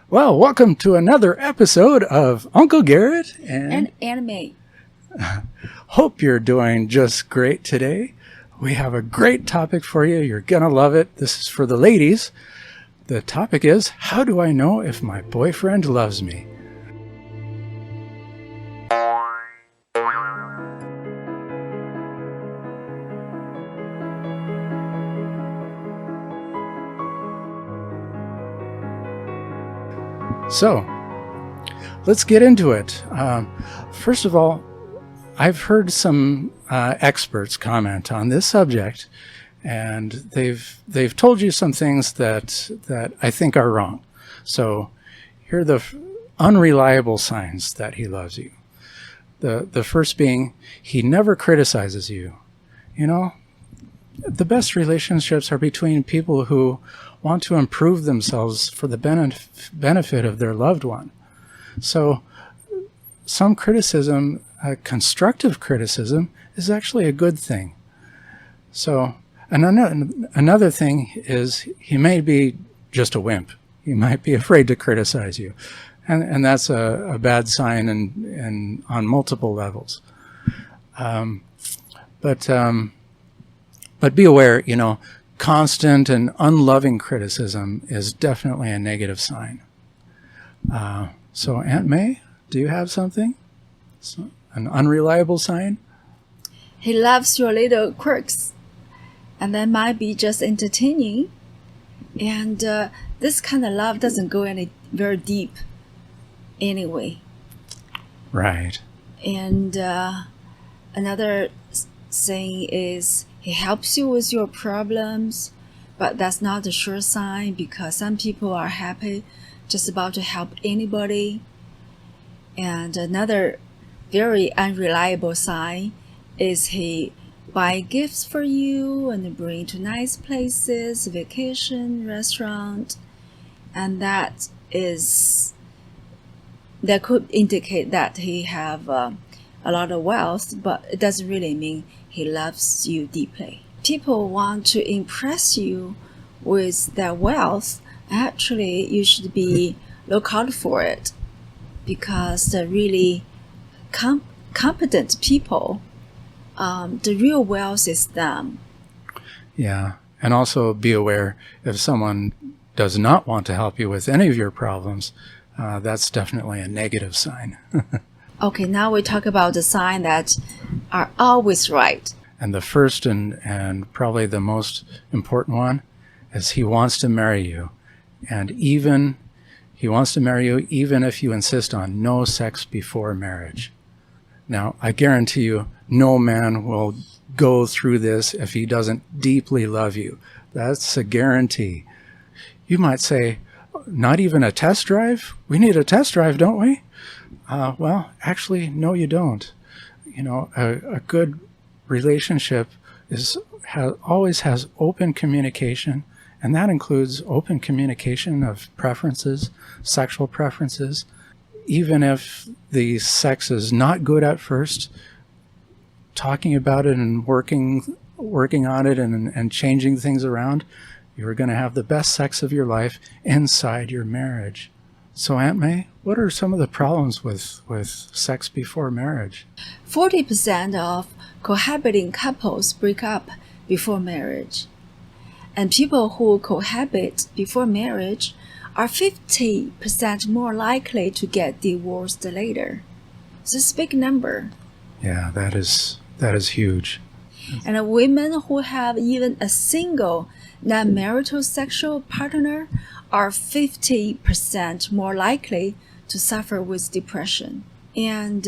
Well, welcome to another episode of Uncle Garrett and anime. Hope you're doing just great today. We have a great topic for you. You're going to love it. This is for the ladies. The topic is, how do I know if my boyfriend loves me? So, let's get into it. First of all, I've heard some experts comment on this subject, and they've told you some things that I think are wrong. So, here are the unreliable signs that he loves you. The first being, he never criticizes you. You know, the best relationships are between people who want to improve themselves for the benefit of their loved one. So some criticism, constructive criticism, is actually a good thing. So another thing is he may be just a wimp. He might be afraid to criticize you. And that's a bad sign on multiple levels. But be aware, constant and unloving criticism is definitely a negative sign. So Aunt May, do you have something? An unreliable sign? He loves your little quirks, and that might be just entertaining. And this kind of love doesn't go any very deep anyway. Right. And another saying is, he helps you with your problems, but that's not a sure sign because some people are happy just about to help anybody. And another very unreliable sign is he buy gifts for you and bring to nice places, vacation, restaurant, and that could indicate that he have a lot of wealth, but it doesn't really mean he loves you deeply. People want to impress you with their wealth. Actually, you should look out for it, because the really competent people, the real wealth is them. Yeah, and also be aware if someone does not want to help you with any of your problems, that's definitely a negative sign. Okay, now we talk about the signs that are always right. And the first and probably the most important one is he wants to marry you. And he wants to marry you even if you insist on no sex before marriage. Now, I guarantee you, no man will go through this if he doesn't deeply love you. That's a guarantee. You might say, not even a test drive? We need a test drive, don't we? Well, actually, no, you don't. A good relationship always has open communication, and that includes open communication of preferences, sexual preferences. Even if the sex is not good at first, talking about it and working on it and changing things around, you're going to have the best sex of your life inside your marriage. So, Aunt May, what are some of the problems with sex before marriage? 40% of cohabiting couples break up before marriage. And people who cohabit before marriage are 50% more likely to get divorced later. It's a big number. Yeah, that is huge. And women who have even a single non-marital sexual partner are 50% more likely to suffer with depression. And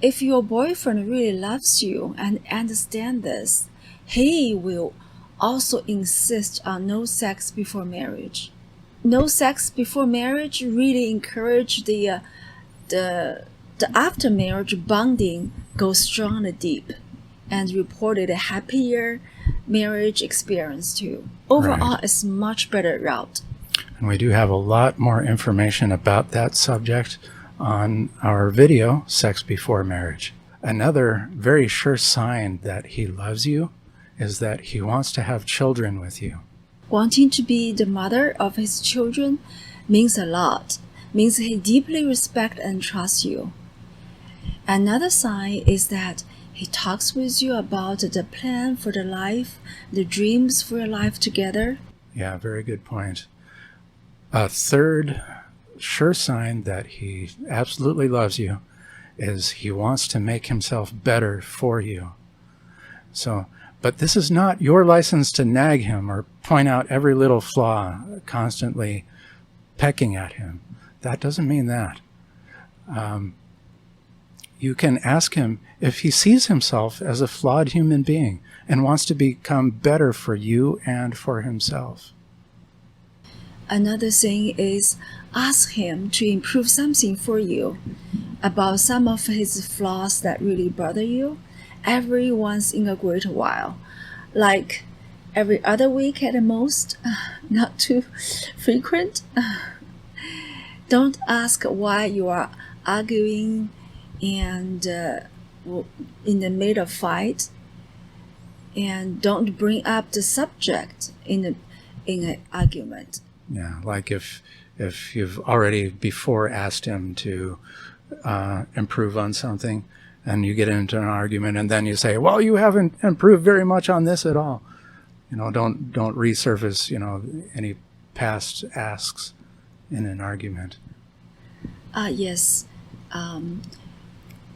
if your boyfriend really loves you and understands this, he will also insist on no sex before marriage. No sex before marriage really encourage the after marriage bonding goes strong and deep, and reported a happier marriage experience too. Overall, Right. It's much better route. And we do have a lot more information about that subject on our video, Sex Before Marriage. Another very sure sign that he loves you is that he wants to have children with you. Wanting to be the mother of his children means a lot. Means he deeply respects and trusts you. Another sign is that he talks with you about the plan for the life, the dreams for your life together. Yeah, very good point. A third sure sign that he absolutely loves you is he wants to make himself better for you. So, but this is not your license to nag him or point out every little flaw, constantly pecking at him. That doesn't mean that. You can ask him if he sees himself as a flawed human being and wants to become better for you and for himself. Another thing is ask him to improve something for you about some of his flaws that really bother you every once in a great while, like every other week at the most, not too frequent. Don't ask why you are arguing and in the middle of fight, and don't bring up the subject in an argument. Yeah, like if you've already before asked him to improve on something, and you get into an argument, and then you say, "Well, you haven't improved very much on this at all." Don't resurface any past asks in an argument. Yes.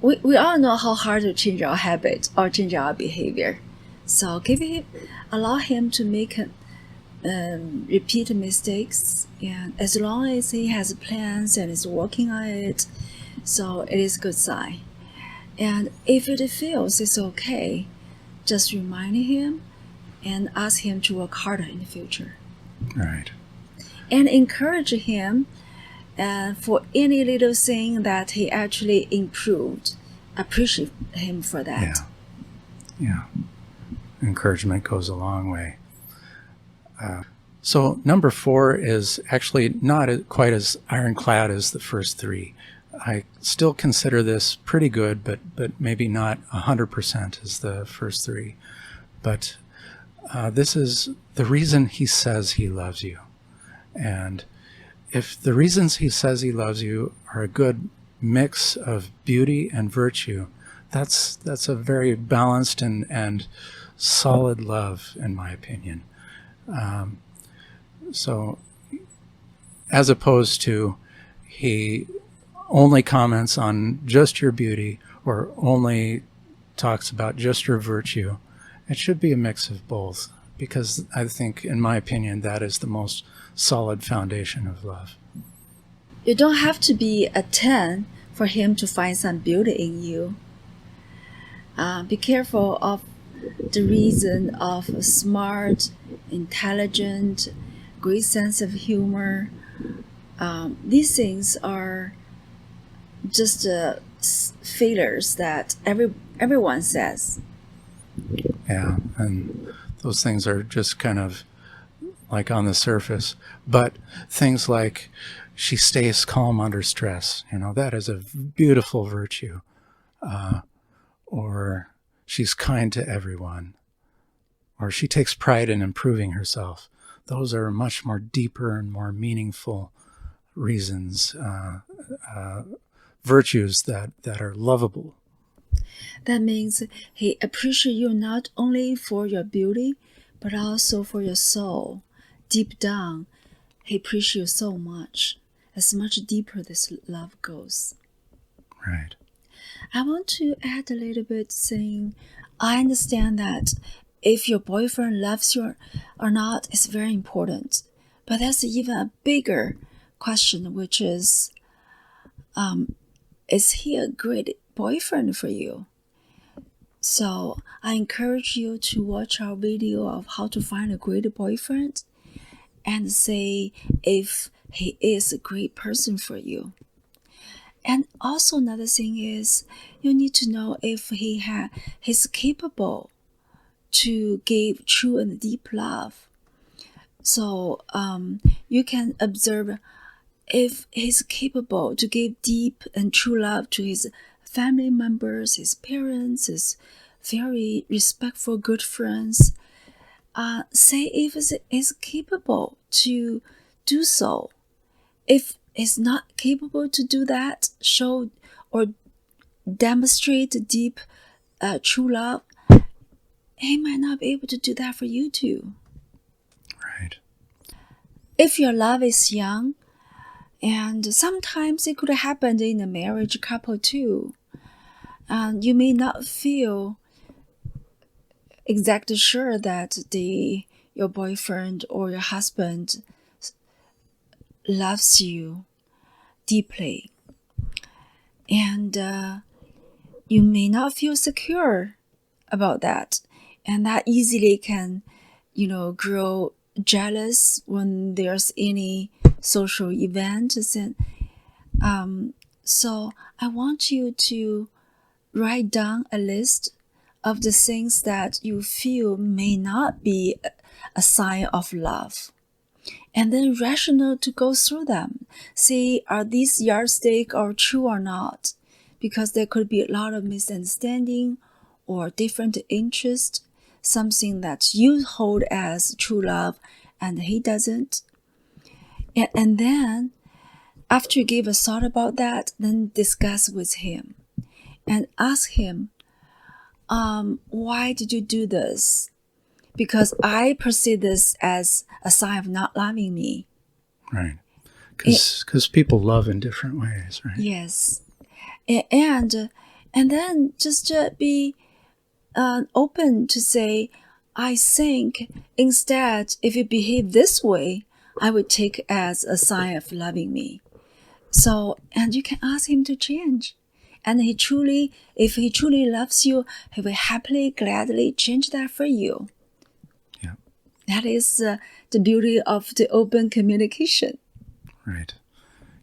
We all know how hard to change our habit or change our behavior. So allow him to make repeat mistakes, and as long as he has plans and is working on it, so it is a good sign. And if it feels it's okay, just remind him and ask him to work harder in the future. Right. And encourage him for any little thing that he actually improved. Appreciate him for that. Yeah. Encouragement goes a long way. So number 4 is actually not quite as ironclad as the first 3. I still consider this pretty good, but maybe not 100% as the first 3. But this is the reason he says he loves you. And if the reasons he says he loves you are a good mix of beauty and virtue, that's a very balanced and solid love, in my opinion. So as opposed to he only comments on just your beauty or only talks about just your virtue, it should be a mix of both, because I think, in my opinion, that is the most solid foundation of love. You don't have to be a 10 for him to find some beauty in you. Be careful of the reason of smart, intelligent, great sense of humor. These things are just fillers that everyone says. Yeah, and those things are just kind of like on the surface. But things like she stays calm under stress, that is a beautiful virtue. Or she's kind to everyone. Or she takes pride in improving herself. Those are much more deeper and more meaningful reasons, virtues that are lovable. That means he appreciates you not only for your beauty, but also for your soul. Deep down, he appreciates you so much. As much deeper this love goes. Right. I want to add a little bit saying, I understand that if your boyfriend loves you or not is very important. But that's even a bigger question, which is he a great boyfriend for you? So I encourage you to watch our video of how to find a great boyfriend and say if he is a great person for you. And also another thing is you need to know if he's capable to give true and deep love. So you can observe if he's capable to give deep and true love to his family members, his parents, his very respectful good friends. Say if he's capable to do so. if it's not capable to do that, show or demonstrate deep true love, he might not be able to do that for you too. Right. If your love is young, and sometimes it could happen in a marriage couple too, and you may not feel exactly sure that your boyfriend or your husband loves you deeply, and you may not feel secure about that, and that easily can grow jealous when there's any social event. So I want you to write down a list of the things that you feel may not be a sign of love, and then rational to go through them. See, are these yardstick or true or not? Because there could be a lot of misunderstanding or different interest, something that you hold as true love and he doesn't. And then after you give a thought about that, then discuss with him and ask him, why did you do this? Because I perceive this as a sign of not loving me. Right. Because people love in different ways, right? Yes. And then just be open to say, I think instead, if you behave this way, I would take as a sign of loving me. So, and you can ask him to change. And if he truly loves you, he will happily, gladly change that for you. Yeah. That is the beauty of the open communication. Right.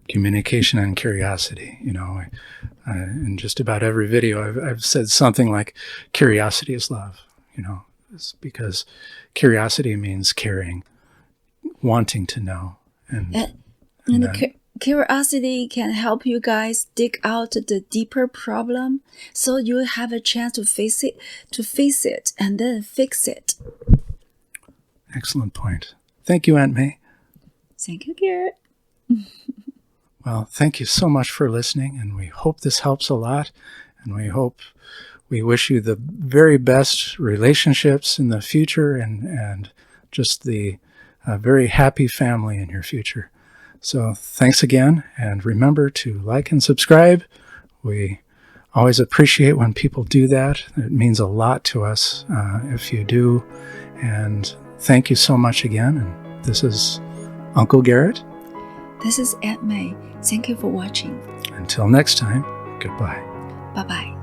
Communication and curiosity. In just about every video, I've said something like, curiosity is love. It's because curiosity means caring, wanting to know. And curiosity can help you guys dig out the deeper problem, so you have a chance to face it, and then fix it. Excellent point. Thank you, Aunt May. Thank you, Garrett. Well, thank you so much for listening, and we hope this helps a lot, and we wish you the very best relationships in the future and just the very happy family in your future. So thanks again, and remember to like and subscribe. We always appreciate when people do that. It means a lot to us if you do. And thank you so much again. And this is Uncle Garrett. This is Aunt May. Thank you for watching. Until next time, goodbye. Bye-bye.